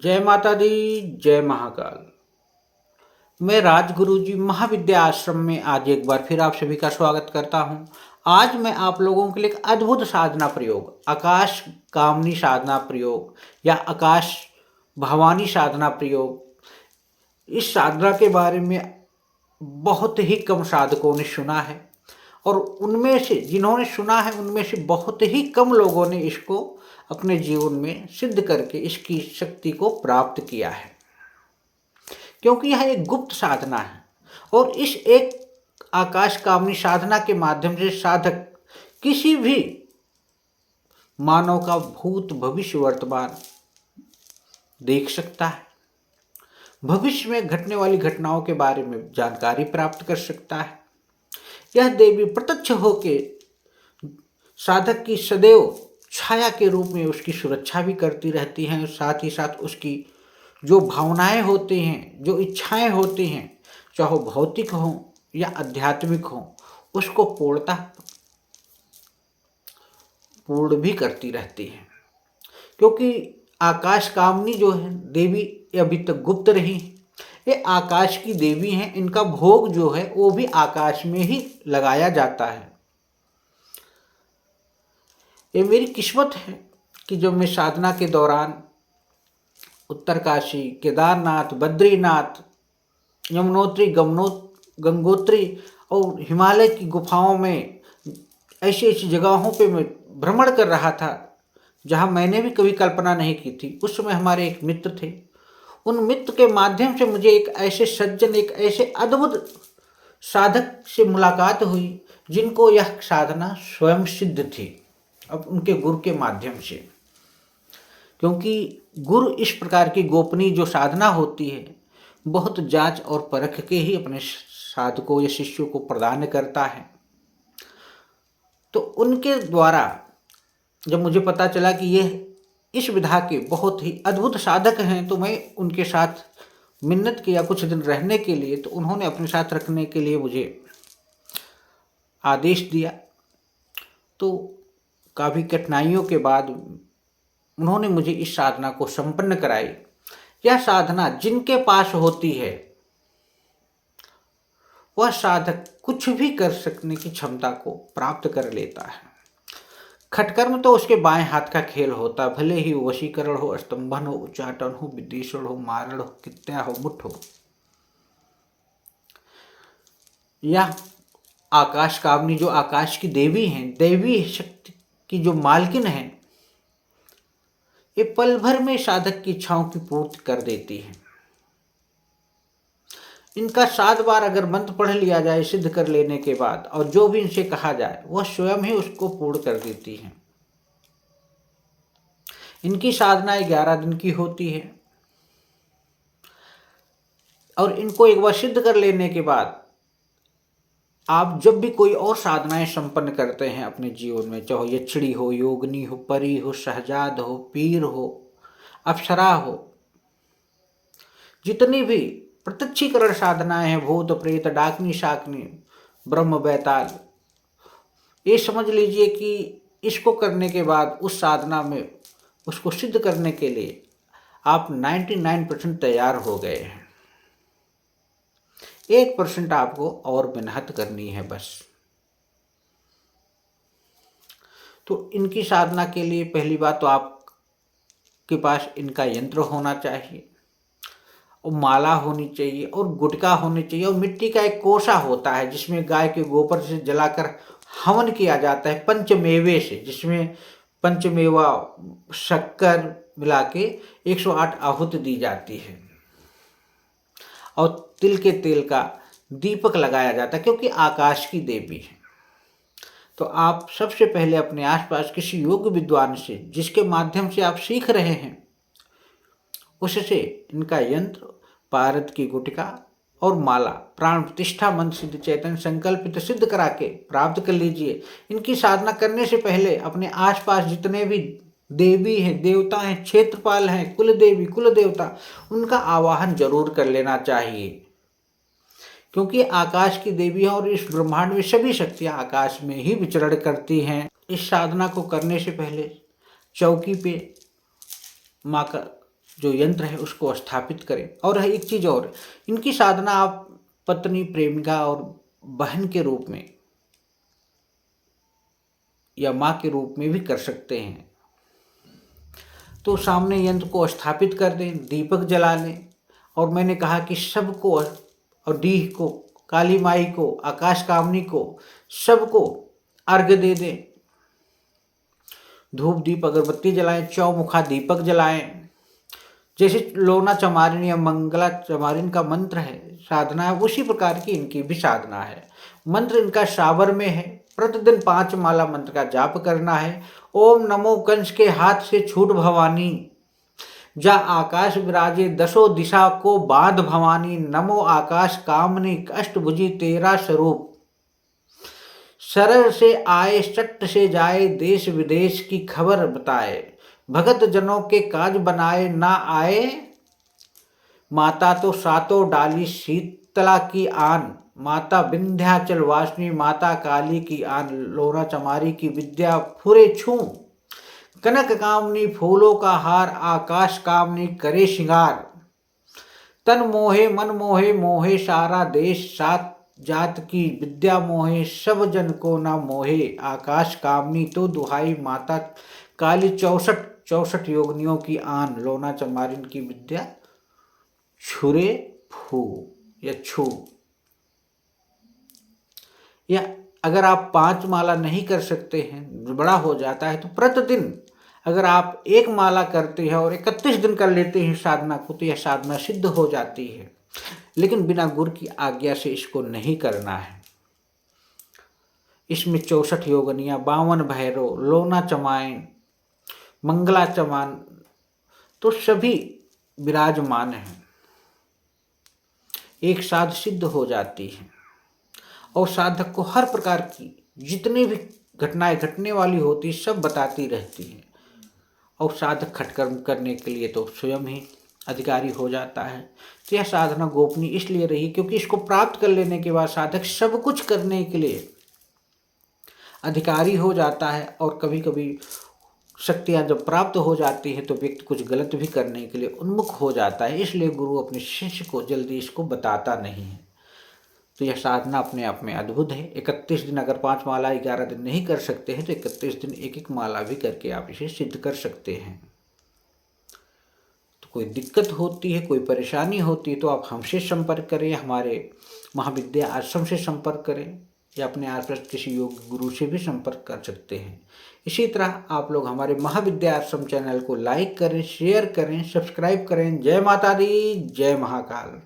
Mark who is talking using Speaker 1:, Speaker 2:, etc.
Speaker 1: जय माता दी, जय महाकाल। मैं राजगुरु जी महाविद्या आश्रम में आज एक बार फिर आप सभी का स्वागत करता हूं। आज मैं आप लोगों के लिए एक अद्भुत साधना प्रयोग, आकाश कामनी साधना प्रयोग या आकाश भवानी साधना प्रयोग, इस साधना के बारे में बहुत ही कम साधकों ने सुना है और उनमें से जिन्होंने सुना है उनमें से बहुत ही कम लोगों ने इसको अपने जीवन में सिद्ध करके इसकी शक्ति को प्राप्त किया है, क्योंकि यह एक गुप्त साधना है। और इस एक आकाश कामनी साधना के माध्यम से साधक किसी भी मानव का भूत भविष्य वर्तमान देख सकता है, भविष्य में घटने वाली घटनाओं के बारे में जानकारी प्राप्त कर सकता है। यह देवी प्रत्यक्ष होके साधक की सदैव छाया के रूप में उसकी सुरक्षा भी करती रहती हैं, साथ ही साथ उसकी जो भावनाएं होती हैं, जो इच्छाएं होती हैं, चाहे भौतिक हों या आध्यात्मिक हों, उसको पूर्ण भी करती रहती हैं। क्योंकि आकाश कामनी जो है देवी अभी तक गुप्त रही, ये आकाश की देवी हैं। इनका भोग जो है वो भी आकाश में ही लगाया जाता है। ये मेरी किस्मत है कि जब मैं साधना के दौरान उत्तरकाशी, केदारनाथ, बद्रीनाथ, यमुनोत्री, गंगोत्री और हिमालय की गुफाओं में ऐसी ऐसी जगहों पे मैं भ्रमण कर रहा था जहाँ मैंने भी कभी कल्पना नहीं की थी। उस समय हमारे एक मित्र थे, उन मित्र के माध्यम से मुझे एक ऐसे सज्जन, एक ऐसे अद्भुत साधक से मुलाकात हुई जिनको यह साधना स्वयं सिद्ध थी, अब उनके गुरु के माध्यम से। क्योंकि गुरु इस प्रकार की गोपनीय जो साधना होती है बहुत जांच और परख के ही अपने साधकों या शिष्यों को प्रदान करता है। तो उनके द्वारा जब मुझे पता चला कि यह इस विधा के बहुत ही अद्भुत साधक हैं, तो मैं उनके साथ मिन्नत किया कुछ दिन रहने के लिए। तो उन्होंने अपने साथ रखने के लिए मुझे आदेश दिया। तो काफ़ी कठिनाइयों के बाद उन्होंने मुझे इस साधना को संपन्न कराई। यह साधना जिनके पास होती है वह साधक कुछ भी कर सकने की क्षमता को प्राप्त कर लेता है। खटकर्म तो उसके बाएं हाथ का खेल होता, भले ही वशीकरण हो, स्तंभन हो, उच्चाटन हो, विदेशण हो, मारण हो, कित्या हो, मुठ हो। यह आकाश कामनी जो आकाश की देवी हैं, देवी शक्ति की जो मालकिन है, ये पल भर में साधक की इच्छाओं की पूर्ति कर देती है। इनका 7 बार अगर मंत्र पढ़ लिया जाए सिद्ध कर लेने के बाद, और जो भी इनसे कहा जाए वह स्वयं ही उसको पूर्ण कर देती है। इनकी साधना 11 दिन की होती है और इनको एक बार सिद्ध कर लेने के बाद आप जब भी कोई और साधनाएं संपन्न करते हैं अपने जीवन में, चाहे यक्षिणी हो, योगिनी हो, परी हो, शहजाद हो, पीर हो, अप्सरा हो, जितनी भी प्रत्यक्षीकरण साधनाएं हैं, भूत प्रेत, डाकनी शाकनी, ब्रह्म बैताल, ये समझ लीजिए कि इसको करने के बाद उस साधना में उसको सिद्ध करने के लिए आप 99% तैयार हो गए हैं। 1% आपको और मेहनत करनी है बस। तो इनकी साधना के लिए पहली बात तो आपके पास इनका यंत्र होना चाहिए और माला होनी चाहिए और गुटका होनी चाहिए और मिट्टी का एक कोसा होता है जिसमें गाय के गोबर से जलाकर हवन किया जाता है पंचमेवे से, जिसमें पंचमेवा शक्कर मिला के 108 आहुति दी जाती है और तिल के तेल का दीपक लगाया जाता है, क्योंकि आकाश की देवी है। तो आप सबसे पहले अपने आसपास किसी योग्य विद्वान से, जिसके माध्यम से आप सीख रहे हैं, उससे इनका यंत्र, पारद की गुटिका और माला प्राण प्रतिष्ठा मंत्र सिद्ध चैतन्य संकल्पित सिद्ध करा के प्राप्त कर लीजिए। इनकी साधना करने से पहले अपने आसपास जितने भी देवी हैं, देवता हैं, क्षेत्रपाल हैं, कुल देवी कुल देवता, उनका आवाहन जरूर कर लेना चाहिए, क्योंकि आकाश की देवी है और इस ब्रह्मांड में सभी शक्तियां आकाश में ही विचरण करती हैं। इस साधना को करने से पहले चौकी पे माँ का जो यंत्र है उसको स्थापित करें। और है एक चीज़ और, इनकी साधना आप पत्नी, प्रेमिका और बहन के रूप में या माँ के रूप में भी कर सकते हैं। तो सामने यंत्र को स्थापित कर दें, दीपक जला लें और मैंने कहा कि सबको, और डीह को, काली माई को, आकाश कामनी को, सबको अर्घ्य दे दें। धूप दीप अगरबत्ती जलाएं, चौमुखा दीपक जलाएं। जैसे लोना चमारिन या मंगला चमारिन का मंत्र है, साधना है, उसी प्रकार की इनकी भी साधना है। मंत्र इनका शाबर में है। प्रतिदिन 5 माला मंत्र का जाप करना है। ओम नमो कंस के हाथ से छूट भवानी, जा आकाश विराजे दसों दिशा को बांध भवानी, नमो आकाश कामनी अष्टभुजी तेरा स्वरूप, सरल से आए सट्ट से जाए, देश विदेश की खबर बताए, भगत जनों के काज बनाए, ना आए माता तो सातों डाली शीतला की आन, माता विंध्याचल वासिनी, माता काली की आन, लोना चमारी की विद्या फुरे छू, कनक कामनी फूलों का हार, आकाश कामनी करे श्रृंगार, तन मोहे मन मोहे, मोहे सारा देश, सात जात की विद्या मोहे, सब जन को ना मोहे, आकाश कामनी तो दुहाई, माता काली 64 योगिनियों की आन, लोना चमारिन की विद्या छुरे फू या छू। या अगर आप 5 माला नहीं कर सकते हैं, बड़ा हो जाता है, तो प्रतिदिन अगर आप 1 माला करते हैं और 31 दिन कर लेते हैं साधना को, तो यह साधना सिद्ध हो जाती है। लेकिन बिना गुरु की आज्ञा से इसको नहीं करना है। इसमें 64 योगनियाँ, 52 भैरव, लोना चमाइन, मंगला चमान, तो सभी विराजमान हैं, एक साथ सिद्ध हो जाती है। और साधक को हर प्रकार की जितनी भी घटनाएं घटने वाली होती सब बताती रहती हैं। और साधक खटकर्म करने के लिए तो स्वयं ही अधिकारी हो जाता है। तो यह साधना गोपनीय इसलिए रही क्योंकि इसको प्राप्त कर लेने के बाद साधक सब कुछ करने के लिए अधिकारी हो जाता है। और कभी कभी शक्तियाँ जब प्राप्त हो जाती है तो व्यक्ति कुछ गलत भी करने के लिए उन्मुख हो जाता है। इसलिए गुरु अपने शिष्य को जल्दी इसको बताता नहीं है। तो यह साधना अपने आप में अद्भुत है। 31 दिन अगर 5 माला 11 दिन नहीं कर सकते हैं तो 31 दिन एक माला भी करके आप इसे सिद्ध कर सकते हैं। तो कोई दिक्कत होती है, कोई परेशानी होती है तो आप हमसे संपर्क करें, हमारे महाविद्या आश्रम से संपर्क करें, या अपने आसपास किसी योग गुरु से भी संपर्क कर सकते हैं। इसी तरह आप लोग हमारे महाविद्या आश्रम चैनल को लाइक करें, शेयर करें, सब्सक्राइब करें। जय माता दी, जय महाकाल।